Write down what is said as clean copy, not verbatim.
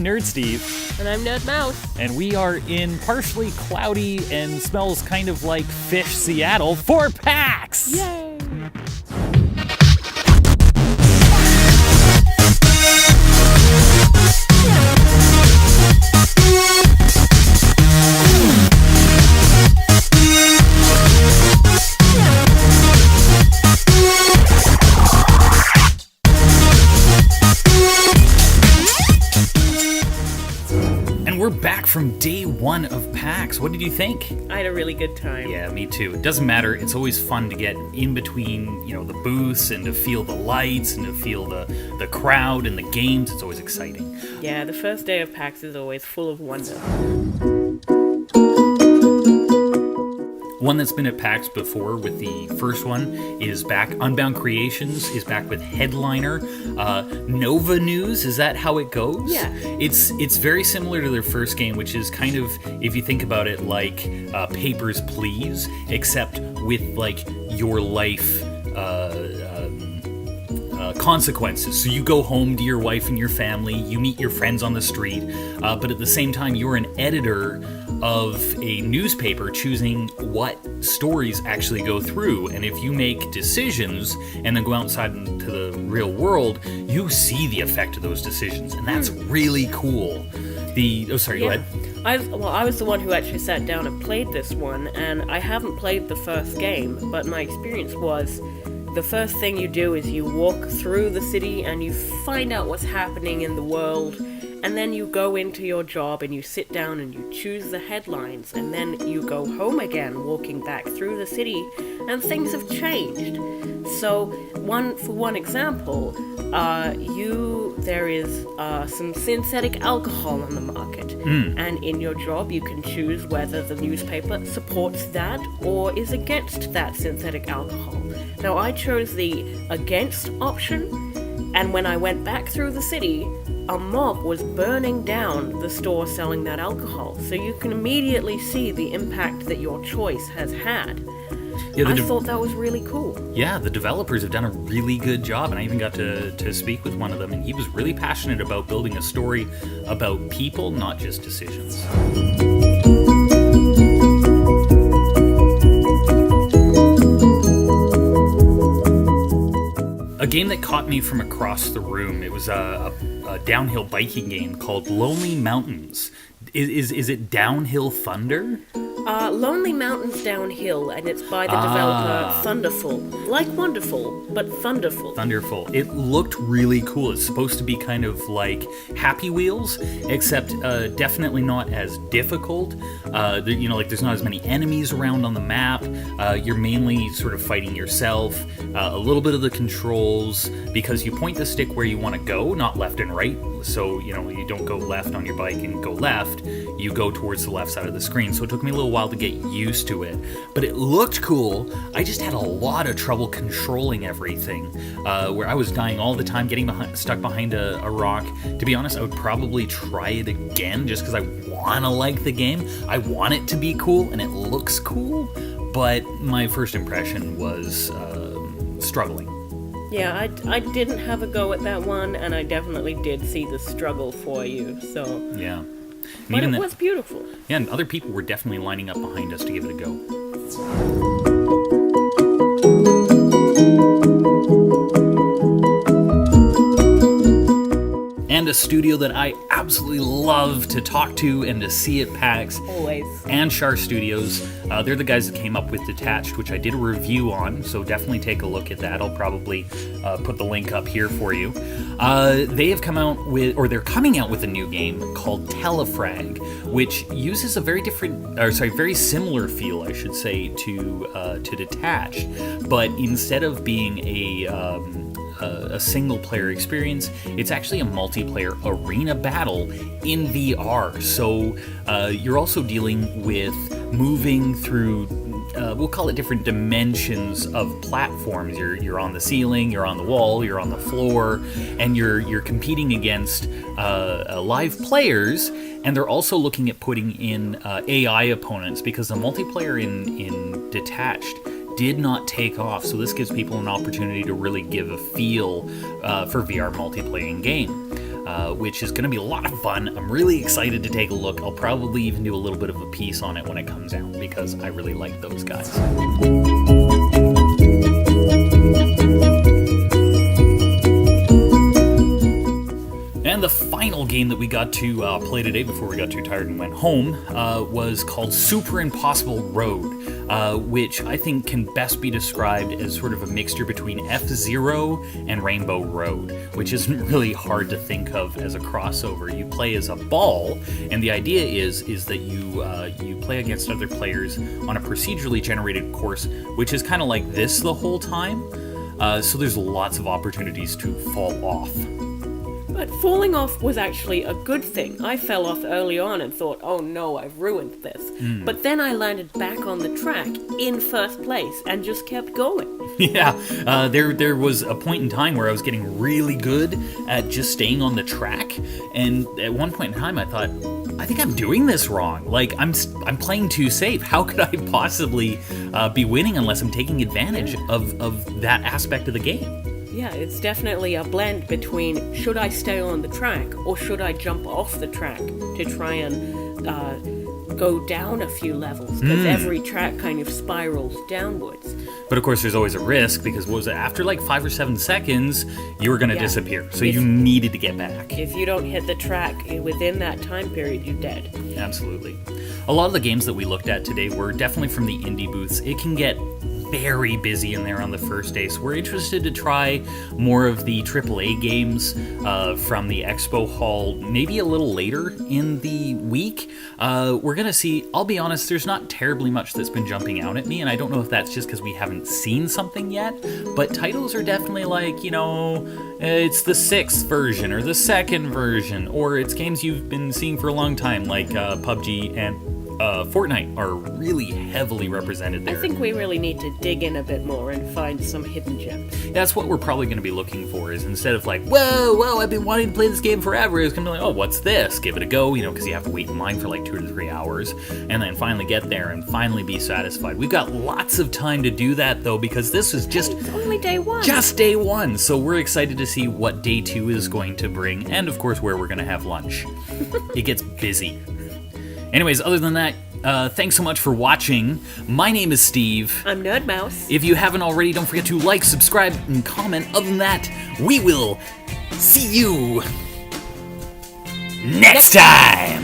I'm Nerd Steve. And I'm Nerd Mouse. And we are in partially cloudy and smells kind of like fish Seattle for PAX! Yay! We're back from day one of PAX. What did you think? I had a really good time. Yeah, me too. It doesn't matter. It's always fun to get in between, the booths and to feel the lights and to feel the crowd and the games. It's always exciting. Yeah, the first day of PAX is always full of wonder. One that's been at PAX before with the first one is back. Unbound Creations is back with Headliner. Nova News, is that how it goes? Yeah. It's very similar to their first game, which is kind of, if you think about it, like Papers, Please, except with like your life consequences. So you go home to your wife and your family, you meet your friends on the street, but at the same time you're an editor of a newspaper choosing what stories actually go through. And if you make decisions and then go outside into the real world, you see the effect of those decisions. And that's really cool. Go ahead. I was the one who actually sat down and played this one, and I haven't played the first game, but my experience was the first thing you do is you walk through the city and you find out what's happening in the world, and then you go into your job and you sit down and you choose the headlines, and then you go home again walking back through the city, and things have changed. So, for one example, there is some synthetic alcohol on the market, and in your job you can choose whether the newspaper supports that or is against that synthetic alcohol. Now, I chose the against option, and when I went back through the city, a mob was burning down the store selling that alcohol, so you can immediately see the impact that your choice has had. Yeah, I thought that was really cool. Yeah, the developers have done a really good job, and I even got to speak with one of them, and he was really passionate about building a story about people, not just decisions. A game that caught me from across the room, it was a downhill biking game called Lonely Mountains. Is it Downhill Thunder? Lonely Mountains Downhill, and it's by the developer Thunderful. Like Wonderful, but Thunderful. Thunderful. It looked really cool. It's supposed to be kind of like Happy Wheels, except definitely not as difficult. There's not as many enemies around on the map. You're mainly sort of fighting yourself. A little bit of the controls, because you point the stick where you want to go, not left and right. So, you don't go left on your bike and go left. You go towards the left side of the screen. So it took me a little while to get used to it. But it looked cool. I just had a lot of trouble controlling everything, where I was dying all the time, getting stuck behind a rock. To be honest, I would probably try it again just because I want to like the game. I want it to be cool, and it looks cool. But my first impression was struggling. Yeah, I didn't have a go at that one, and I definitely did see the struggle for you, so... Yeah. But it was beautiful. Yeah, and other people were definitely lining up behind us to give it a go. And a studio that I absolutely love to talk to and to see at PAX. Always. Anshar Studios. They're the guys that came up with Detached, which I did a review on, so definitely take a look at that. I'll probably put the link up here for you. They have come out with, or they're coming out with a new game called Telefrag, which uses a very similar feel, I should say, to Detached, but instead of being a single-player experience, it's actually a multiplayer arena battle in VR. So you're also dealing with moving through, we'll call it different dimensions of platforms. You're on the ceiling, you're on the wall, you're on the floor, and you're competing against live players, and they're also looking at putting in AI opponents, because the multiplayer in Detached did not take off, so this gives people an opportunity to really give a feel for VR multiplayer in game. which is going to be a lot of fun. I'm really excited to take a look. I'll probably even do a little bit of a piece on it when it comes out because I really like those guys. And the final game that we got to play today before we got too tired and went home was called Super Impossible Road, which I think can best be described as sort of a mixture between F-Zero and Rainbow Road, which isn't really hard to think of as a crossover. You play as a ball, and the idea is that you play against other players on a procedurally generated course, which is kind of like this the whole time. So there's lots of opportunities to fall off. But falling off was actually a good thing. I fell off early on and thought, oh no, I've ruined this. But then I landed back on the track in first place and just kept going. Yeah, there was a point in time where I was getting really good at just staying on the track, and at one point in time I thought, I think I'm doing this wrong. Like, I'm playing too safe. How could I possibly be winning unless I'm taking advantage of that aspect of the game? Yeah, it's definitely a blend between should I stay on the track or should I jump off the track to try and go down a few levels, because every track kind of spirals downwards. But of course there's always a risk, because what was it, after like 5 or 7 seconds you were going to disappear, so you needed to get back. If you don't hit the track within that time period, you're dead. Absolutely. A lot of the games that we looked at today were definitely from the indie booths. It can get very busy in there on the first day, so we're interested to try more of the AAA games from the expo hall maybe a little later in the week. We're gonna see. I'll be honest, there's not terribly much that's been jumping out at me, and I don't know if that's just because we haven't seen something yet, but titles are definitely like, it's the 6th version or the 2nd version, or it's games you've been seeing for a long time like PUBG and Fortnite are really heavily represented there. I think we really need to dig in a bit more and find some hidden gems. That's what we're probably going to be looking for, is instead of like, whoa, I've been wanting to play this game forever, it's going to be like, oh, what's this? Give it a go, because you have to wait in line for like 2 to 3 hours, and then finally get there and finally be satisfied. We've got lots of time to do that, though, because this is just... It's only day 1. Just day 1, so we're excited to see what day 2 is going to bring, and of course where we're going to have lunch. It gets busy. Anyways, other than that, thanks so much for watching. My name is Steve. I'm Nerdmouse. If you haven't already, don't forget to like, subscribe, and comment. Other than that, we will see you next time!